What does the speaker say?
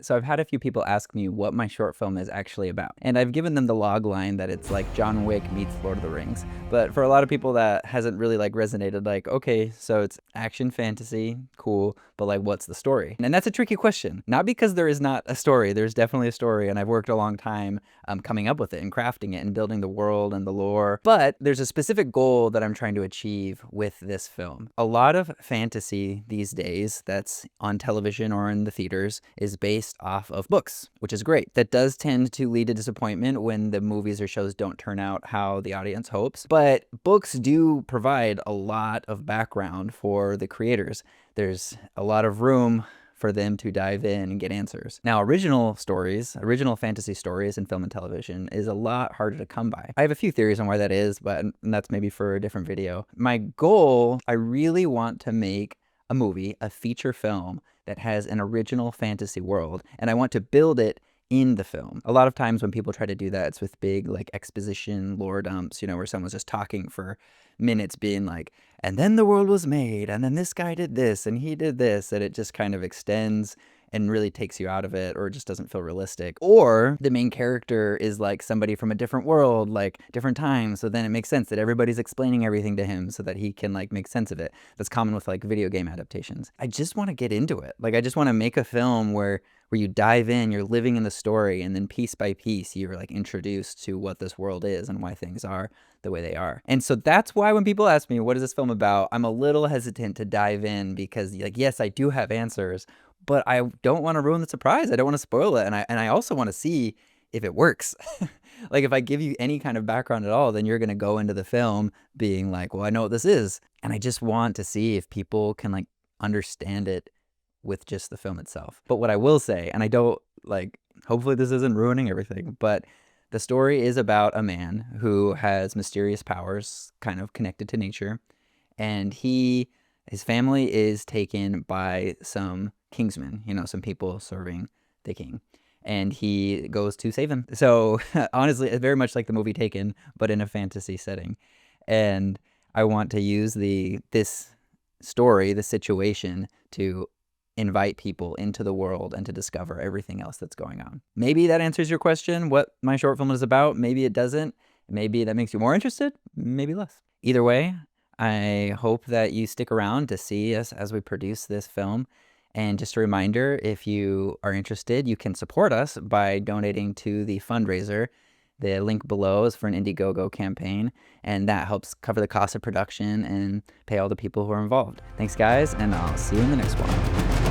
So I've had a few people ask me what my short film is actually about. And I've given them the log line that it's like John Wick meets Lord of the Rings. But for a lot of people that hasn't really like resonated, like, okay, so it's action fantasy, cool, but like what's the story? And that's a tricky question. Not because there is not a story, there's definitely a story, and I've worked a long time coming up with it and crafting it and building the world and the lore. But there's a specific goal that I'm trying to achieve with this film. A lot of fantasy these days that's on television or in the theaters is based off of books, which is great. That does tend to lead to disappointment when the movies or shows don't turn out how the audience hopes, but books do provide a lot of background for the creators. There's a lot of room for them to dive in and get answers. Now, original stories, original fantasy stories in film and television is a lot harder to come by. I have a few theories on why that is, but that's maybe for a different video. My goal, I really want to make a movie, a feature film that has an original fantasy world, and I want to build it in the film. A lot of times when people try to do that, it's with big like exposition lore dumps, where someone's just talking for minutes being like, and then the world was made, and then this guy did this, and he did this, and it just kind of extends and really takes you out of it, or it just doesn't feel realistic. Or the main character is like somebody from a different world, like different time, so then it makes sense that everybody's explaining everything to him so that he can like make sense of it. That's common with like video game adaptations. I just want to get into it. Like I just want to make a film where you dive in, you're living in the story, and then piece by piece you're like introduced to what this world is and why things are the way they are. And so that's why when people ask me, what is this film about? I'm a little hesitant to dive in because like, yes, I do have answers, but I don't want to ruin the surprise. I don't want to spoil it. And I also want to see if it works. Like if I give you any kind of background at all, then you're going to go into the film being like, well, I know what this is. And I just want to see if people can like understand it with just the film itself. But what I will say, and I don't like, hopefully this isn't ruining everything, but the story is about a man who has mysterious powers kind of connected to nature, and his family is taken by some kingsmen, some people serving the king, and he goes to save them. So honestly, it's very much like the movie Taken, but in a fantasy setting. And I want to use this story, the situation, to invite people into the world and to discover everything else that's going on. Maybe that answers your question, what my short film is about. Maybe it doesn't. Maybe that makes you more interested, maybe less. Either way, I hope that you stick around to see us as we produce this film. And just a reminder, if you are interested, you can support us by donating to the fundraiser. The link below is for an Indiegogo campaign, and that helps cover the cost of production and pay all the people who are involved. Thanks, guys, and I'll see you in the next one.